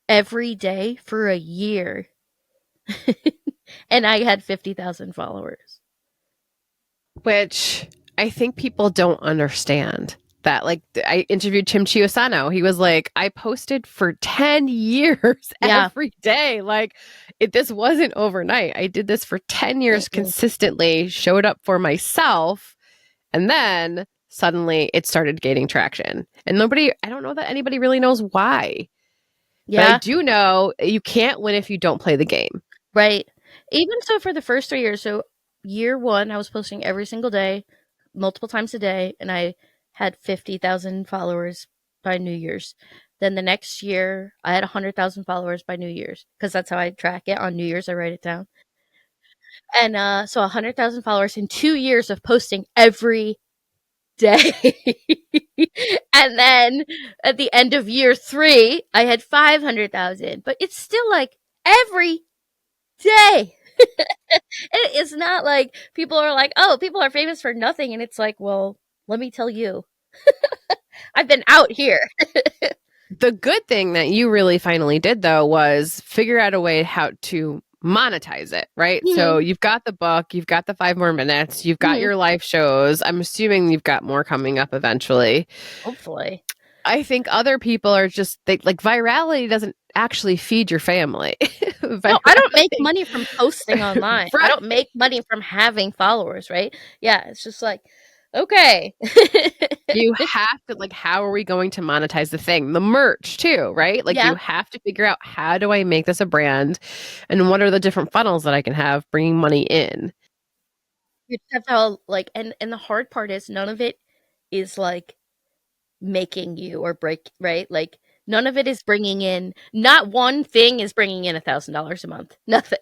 every day for a year. And I had 50,000 followers. Which I think people don't understand. That, like, I interviewed Tim Chiusano. He was like, I posted for 10 years Yeah. every day. Like, this wasn't overnight. I did this for 10 years Mm-mm. consistently, showed up for myself, and then suddenly it started gaining traction. And I don't know that anybody really knows why. But I Yeah. do know you can't win if you don't play the game. Right. Even so for the first 3 years, so year 1, I was posting every single day, multiple times a day, and I had 50,000 followers by New Year's. Then the next year, I had 100,000 followers by New Year's because that's how I track it. On New Year's, I write it down. And so 100,000 followers in 2 years of posting every day. And then at the end of year 3, I had 500,000. But it's still like every day. It is not like people are like, "Oh, people are famous for nothing." And it's like, well, let me tell you, I've been out here. The good thing that you really finally did, though, was figure out a way how to monetize it, right? So Mhm, you've got the book, you've got the 5 more minutes, you've got mhm, your live shows. I'm assuming you've got more coming up eventually. hopefully. I think other people are like, virality doesn't actually feed your family. No, I don't make Virality, money from posting online. I don't right? make money from having followers, right? Yeah, it's just like, okay. You have to, like, how are we going to monetize the thing? The merch too, right? Like, Yeah, you have to figure out, how do I make this a brand, and what are the different funnels that I can have bringing money in? you just have to like, and the hard part is none of it is like making you or break, right? Like none of it is bringing in, not one thing is bringing in $1,000 a month. Nothing,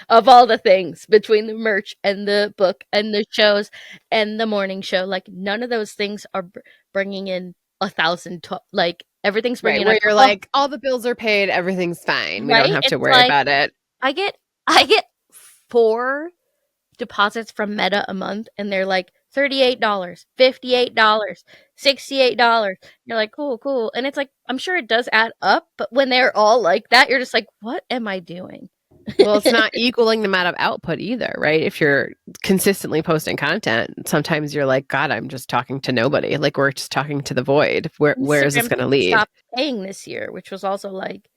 of all the things between the merch and the book and the shows and the morning show, like none of those things are bringing in 1,000. Like everything's Right, bringing in where a you're oh, like, all the bills are paid, everything's fine. We don't right. have to It's worry like about it. I get 4 deposits from Meta a month and they're like $38, $58, $68. You're like, cool, cool. And it's like, I'm sure it does add up, but when they're all like that, you're just like, what am I doing? Well, it's not equaling the amount of output either, right? If you're consistently posting content, sometimes you're like, God, I'm just talking to nobody. Like, we're just talking to the void. Where is this Instagram going to lead? stopped paying this year, which was also like,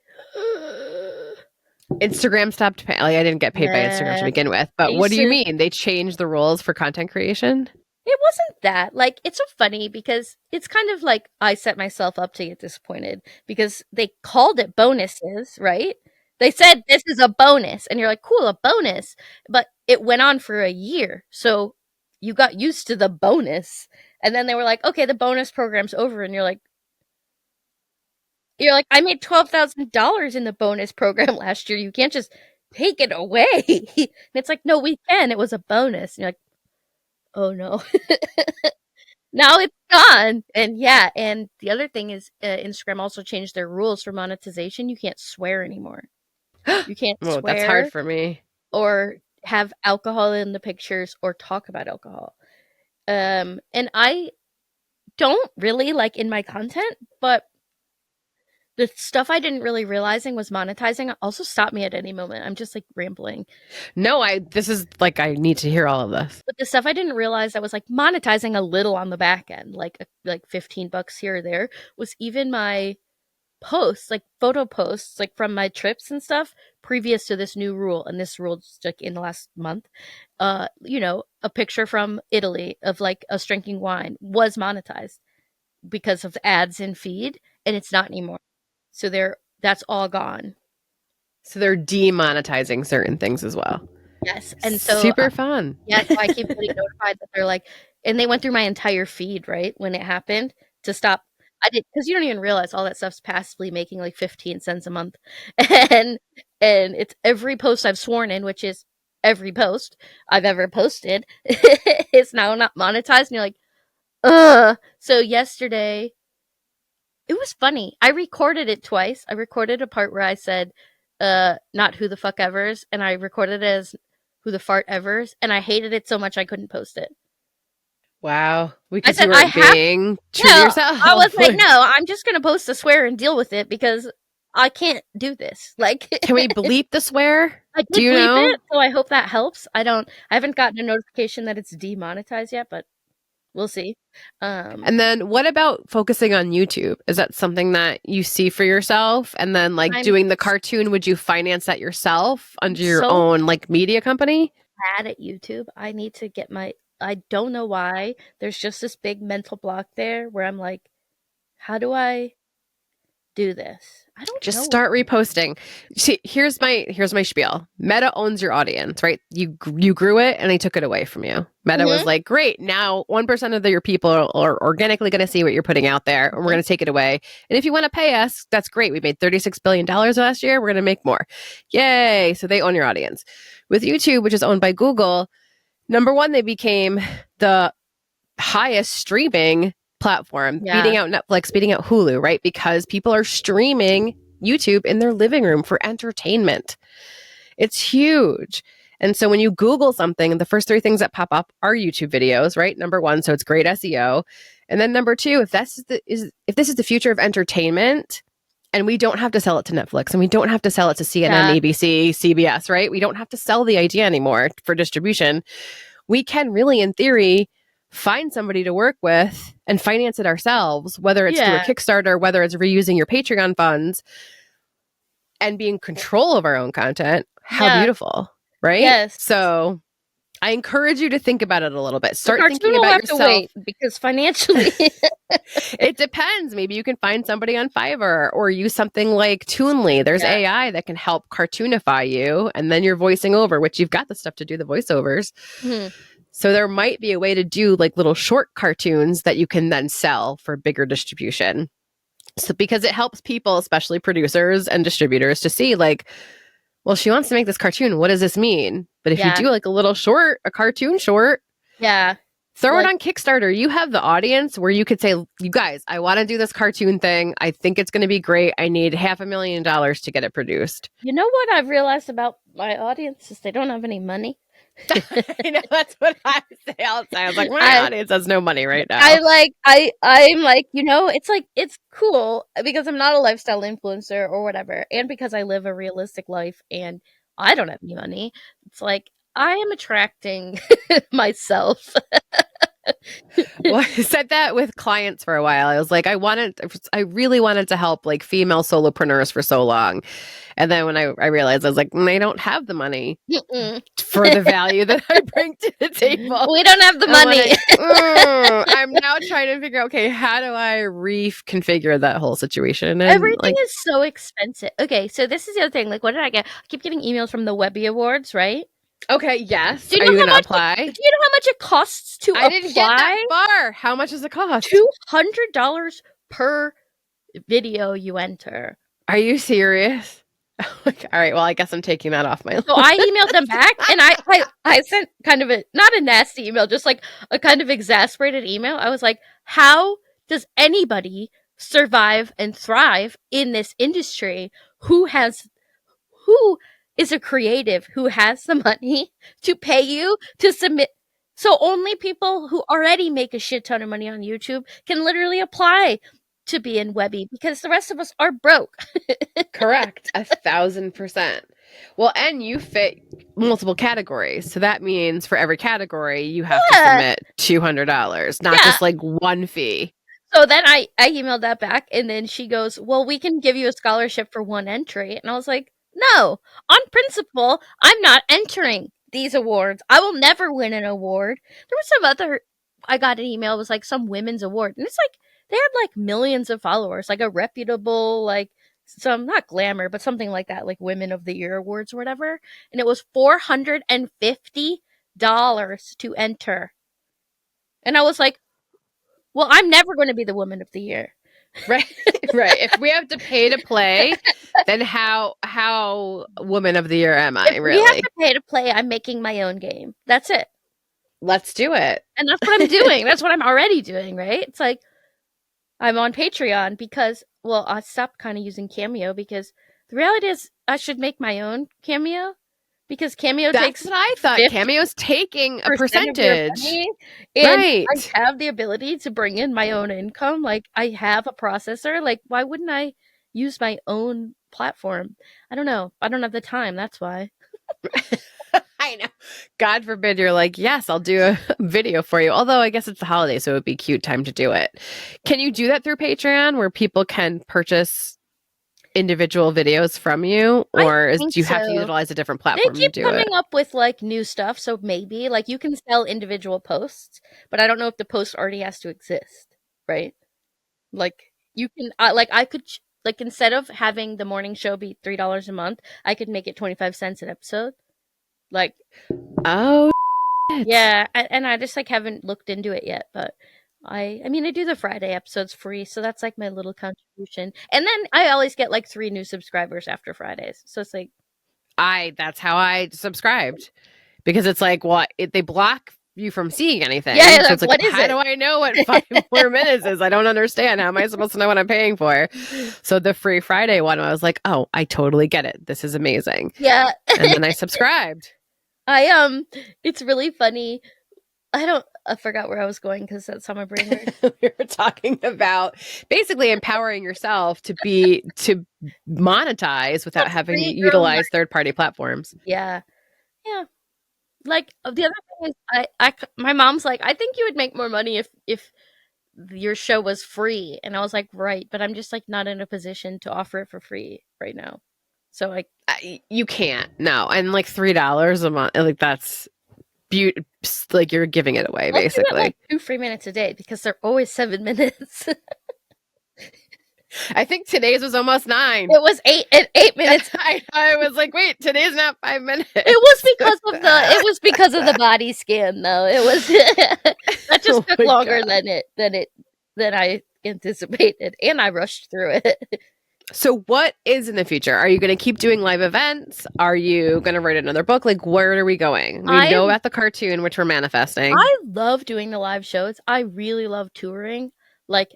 Instagram stopped paying. Like, I didn't get paid by Instagram to yeah. begin with. They But what used do you to, mean? They changed the rules for content creation? it wasn't that. Like, it's so funny because it's kind of like I set myself up to get disappointed because they called it bonuses, right? They said this is a bonus, and you're like, cool, a bonus. But it went on for a year. So you got used to the bonus. And then they were like, okay, the bonus program's over. And you're like, I made $12,000 in the bonus program last year. You can't just take it away. And it's like, no, we can. It was a bonus. And you're like, oh no. Now it's gone. And yeah, and the other thing is Instagram also changed their rules for monetization. You can't swear anymore. You can't Oh, that's swear hard for me. or have alcohol in the pictures or talk about alcohol. And I don't really like in my content, but the stuff I didn't really realizing was monetizing also stopped me at any moment. I'm just like rambling. No, this is like, I need to hear all of this. But the stuff I didn't realize that was like monetizing a little on the back end, like $15 here or there, was even my posts, like photo posts, like from my trips and stuff previous to this new rule. And this rule's like in the last month. A picture from Italy of like us drinking wine was monetized because of ads in feed, and it's not anymore. So that's all gone. So they're demonetizing certain things as well. Yes. And so super fun. Yeah, so I keep getting notified that they're like, and they went through my entire feed, right? When it happened to stop. I did, because you don't even realize all that stuff's passively making like 15 cents a month. And it's every post I've sworn in, which is every post I've ever posted, is now not monetized. And you're like, ugh. So yesterday, it was funny. I recorded it twice. I recorded a part where I said, not who the fuck evers, and I recorded it as who the fart evers, and I hated it so much I couldn't post it. Wow. I Because said, you weren't being true to yourself. I was like, no, I'm just gonna post a swear and deal with it because I can't do this. Like, Can we bleep the swear? I did Do you bleep know? it, so I hope that helps. I haven't gotten a notification that it's demonetized yet, but we'll see. And then what about focusing on YouTube? Is that something that you see for yourself? And then like doing the cartoon, would you finance that yourself under your own like media company? Bad at YouTube. I need to get I don't know why. There's just this big mental block there where I'm like, how do I do this? I don't just know. Start reposting. See, here's my spiel. Meta owns your audience, right? You grew it and they took it away from you. Meta was like, great, now 1% of your people are organically going to see what you're putting out there, and we're going to take it away. And if you want to pay us, that's great. We made $36 billion last year. We're going to make more. Yay. So they own your audience. With YouTube, which is owned by Google, number one, they became the highest streaming platform, beating out Netflix, beating out Hulu, right? Because people are streaming YouTube in their living room for entertainment. It's huge. And so when you Google something, the first 3 things that pop up are YouTube videos, right? Number one, so it's great SEO. And then number 2, if this is the future of entertainment, and we don't have to sell it to Netflix, and we don't have to sell it to CNN, ABC, CBS, right? We don't have to sell the idea anymore for distribution. We can really, in theory, find somebody to work with and finance it ourselves, whether it's through a Kickstarter, whether it's reusing your Patreon funds, and be in control of our own content. How beautiful, right? Yes. So I encourage you to think about it a little bit. Start thinking about yourself. To wait because financially, it depends. Maybe you can find somebody on Fiverr or use something like Toonly. There's AI that can help cartoonify you, and then you're voicing over, which you've got the stuff to do the voiceovers. So there might be a way to do like little short cartoons that you can then sell for bigger distribution. So because it helps people, especially producers and distributors, to see like, well, she wants to make this cartoon. What does this mean? But if you do like a little short, a cartoon short, throw it on Kickstarter. You have the audience where you could say, you guys, I want to do this cartoon thing. I think it's going to be great. I need $500,000 to get it produced. You know what I've realized about my audience is they don't have any money. I know, that's what I say all the time. I was like, my audience has no money right now. I'm like, it's cool because I'm not a lifestyle influencer or whatever, and because I live a realistic life and I don't have any money. It's like I am attracting myself. Well, I said that with clients for a while. I was like, I really wanted to help like female solopreneurs for so long. And then when I realized, I was like, they don't have the money for the value that I bring to the table. We don't have the money. I'm now now trying to figure out, okay, how do I reconfigure that whole situation? And Everything like, is so expensive. Okay, so this is the other thing. Like, what did I get? I keep getting emails from the Webby Awards, right? okay, yes. Do you Are know you how going to much? apply? Do you know how much it costs to I didn't get that apply? far. How much does it cost? $200 per video you enter. Are you serious? Like, all right. Well, I guess I'm taking that off my So list. I emailed them back, and I sent kind of a not a nasty email, just like a kind of exasperated email. I was like, "How does anybody survive and thrive in this industry who is a creative who has the money to pay you to submit?" So only people who already make a shit ton of money on YouTube can literally apply to be in Webby because the rest of us are broke. Correct. 1,000%. Well, and you fit multiple categories. So that means for every category, you have to Yeah. submit $200, not Yeah. just like one fee. So then I emailed that back, and then she goes, "Well, we can give you a scholarship for one entry." And I was like, "No, on principle, I'm not entering these awards. I will never win an award." There was some other, I got an email, it was like some women's award, and it's like they had like millions of followers, like a reputable, like some, not glamour, but something like that, like Women of the Year awards or whatever. And it was $450 to enter. And I was like, well, I'm never going to be the Woman of the Year. Right. Right. If we have to pay to play, then how woman of the year am I, If we have really? to pay to play, I'm making my own game. That's it. Let's do it. And that's what I'm doing. That's what I'm already doing, right? It's like I'm on Patreon because, well, I stopped kind of using Cameo because the reality is I should make my own Cameo because Cameo That's takes what I thought. 50% Cameo's taking a of your percentage. money, and I Right. have the ability to bring in my own income. Like, I have a processor. Like, why wouldn't I use my own platform? I don't know. I don't have the time. That's why. I know. God forbid you're like, yes, I'll do a video for you. Although I guess it's the holiday, so it would be a cute time to do it. Can you do that through Patreon where people can purchase individual videos from you? I Or think do you have to so. utilize a different They platform to keep do it? coming up with like new stuff, so maybe like you can sell individual posts, but I don't know if the post already has to exist, right? Like you can like I could like instead of having the morning show be $3 a month, I could make it 25 cents an episode. Like, Oh, shit. yeah, and I just like haven't looked into it yet, but I mean I do the Friday episodes free, so that's like my little contribution. And then I always get like 3 new subscribers after Fridays. So it's like, That's how I subscribed because it's like, well, they block you from seeing anything. yeah, So like it's like, what well, is how it? do I know what 5 more minutes is? I don't understand. How am I supposed to know what I'm paying for? So the free Friday one, I was like, oh, I totally get it. This is amazing. Yeah. And then I subscribed. I it's really funny. I forgot where I was going because that's how my brain works. We were talking about basically empowering yourself to monetize without having to Free your own utilize life. third-party platforms. Yeah. Yeah. Like the other thing is my mom's like, "I think you would make more money if your show was free." And I was like, "Right, but I'm just like not in a position to offer it for free right now." So like, You can't. No. And like $3 a month, like that's like you're giving it away I'll do it like basically. 2 free minutes a day because they're always 7 minutes. I think today's was almost 9. It was 8 minutes. I was like, wait, today's not 5 minutes. It was because of the body scan though. It was that just Oh took my longer God. than I anticipated, and I rushed through it. So what is in the future? Are you going to keep doing live events? Are you going to write another book? Like, where are we going? We know about the cartoon, which we're manifesting. I love doing the live shows. I really love touring. Like,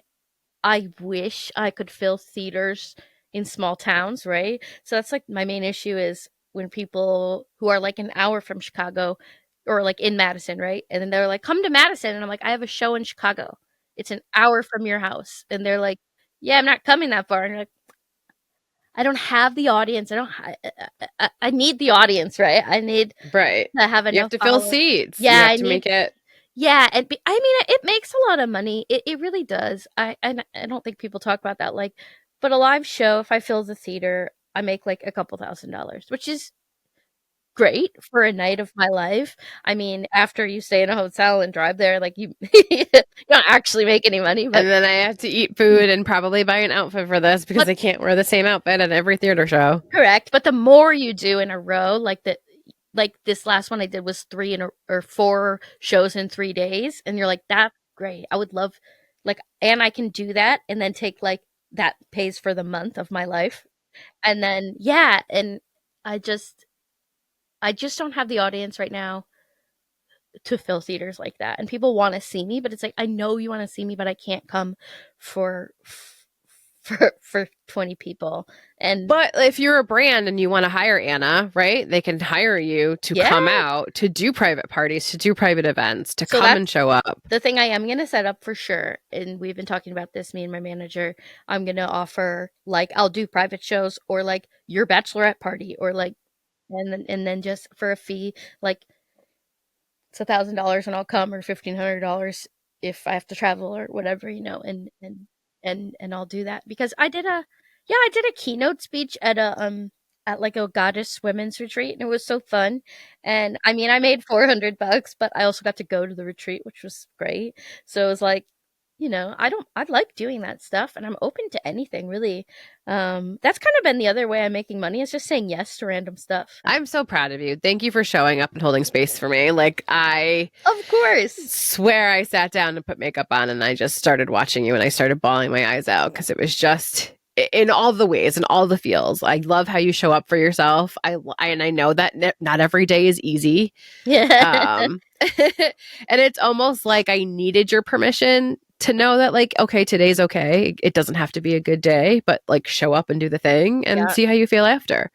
I wish I could fill theaters in small towns, right? So that's like my main issue is when people who are like an hour from Chicago or like in Madison, right? And then they're like, "Come to Madison." And I'm like, "I have a show in Chicago. It's an hour from your house." And they're like, "Yeah, I'm not coming that far." And you're like, I don't have the audience. I need the audience, right? I need Right. to have You have enough to fill followers. seats. Yeah, You have I to need. make it. Yeah, I mean, it makes a lot of money. It really does. I don't think people talk about that. Like, but a live show, if I fill the theater, I make like a couple $1,000, which is great for a night of my life. I mean, after you stay in a hotel and drive there, like you don't actually make any money, but And then I have to eat food and probably buy an outfit for this because I can't wear the same outfit at every theater show. Correct. But the more you do in a row, like this last one I did was 4 shows in 3 days, and you're like, that's great. I would love, like, and I can do that and then take, like, that pays for the month of my life. And then, yeah, and I just don't have the audience right now to fill theaters like that. And people want to see me, but it's like, I know you want to see me, but I can't come for 20 people. But if you're a brand and you want to hire Anna, right? They can hire you to come out, to do private parties, to do private events, to come and show up. The thing I am going to set up for sure, and we've been talking about this, me and my manager, I'm going to offer, like, I'll do private shows or like your bachelorette party or like, and then just for a fee, like it's $1,000 and I'll come, or $1,500 if I have to travel or whatever, and I'll do that because I did a keynote speech at at like a goddess women's retreat, and it was so fun. And I mean, I made $400, but I also got to go to the retreat, which was great. So it was like, I like doing that stuff, and I'm open to anything really. That's kind of been the other way I'm making money, is just saying yes to random stuff. I'm so proud of you. Thank you for showing up and holding space for me. Like, of course, swear I sat down and put makeup on and I just started watching you and I started bawling my eyes out because it was just in all the ways and all the feels. I love how you show up for yourself. And I know that not every day is easy. Yeah. And it's almost like I needed your permission to know that, like, okay, today's okay. It doesn't have to be a good day, but like show up and do the thing and see how you feel after.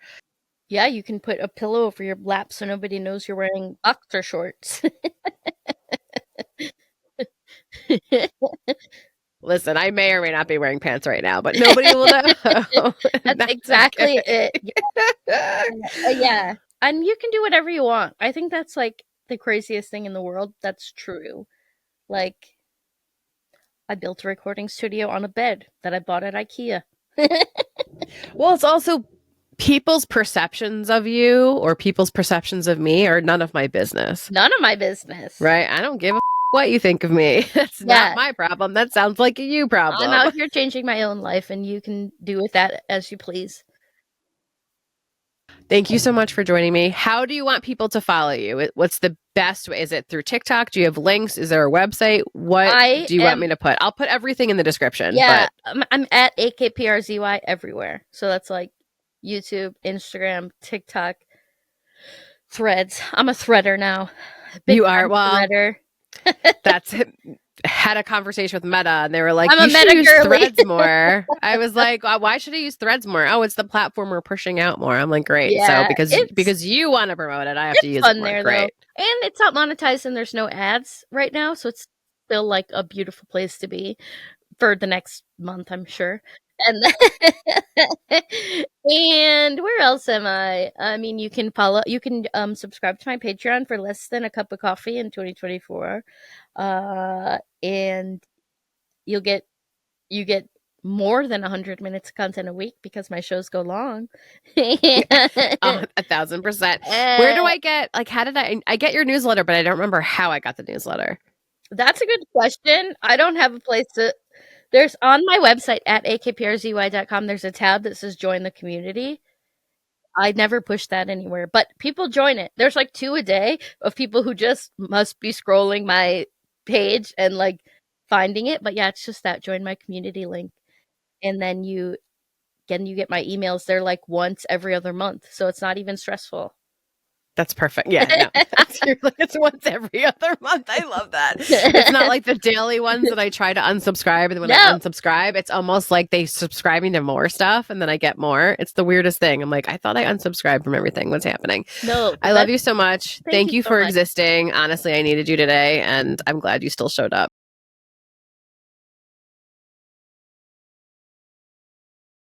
Yeah, you can put a pillow over your lap so nobody knows you're wearing boxer shorts. Listen, I may or may not be wearing pants right now, but nobody will know. That's exactly it. Yeah. And you can do whatever you want. I think that's like the craziest thing in the world. That's true. Like, I built a recording studio on a bed that I bought at IKEA. Well, it's also people's perceptions of you or people's perceptions of me are none of my business. None of my business. Right? I don't give a what you think of me. That's not my problem. That sounds like a you problem. I'm out here changing my own life, and you can do with that as you please. Thank you so much for joining me. How do you want people to follow you? What's the best way? Is it through TikTok? Do you have links? Is there a website? What do you want me to put? I'll put everything in the description. Yeah, but I'm at AKPRZY everywhere. So that's like YouTube, Instagram, TikTok, Threads. I'm a threader now. You are? Well, threader. That's it. Had a conversation with Meta and they were like, you should use Threads more. I was like, why should I use Threads more? Oh, it's the platform we're pushing out more. I'm like, great. Yeah, so because you want to promote it, I have to use it more. There, great. Though. And it's not monetized and there's no ads right now. So it's still like a beautiful place to be for the next month, I'm sure. And and where else am I? I mean, you can subscribe to my Patreon for less than a cup of coffee in 2024. And you get more than 100 minutes of content a week because my shows go long. 1,000%. Where do I get, like, how did I get your newsletter, but I don't remember how I got the newsletter. That's a good question. I don't have a place to. There's on my website at akprzy.com, there's a tab that says join the community. I never push that anywhere, but people join it. There's like 2 a day of people who just must be scrolling my page and like finding it. But yeah, it's just that join my community link. And then you get my emails. They're like once every other month. So it's not even stressful. That's perfect. Yeah, no. It's once every other month. I love that. It's not like the daily ones that I try to unsubscribe, and then when I unsubscribe, it's almost like they subscribing to more stuff, and then I get more. It's the weirdest thing. I'm like, I thought I unsubscribed from everything. What's happening? No, I love you so much. Thank you for existing. Honestly, I needed you today, and I'm glad you still showed up.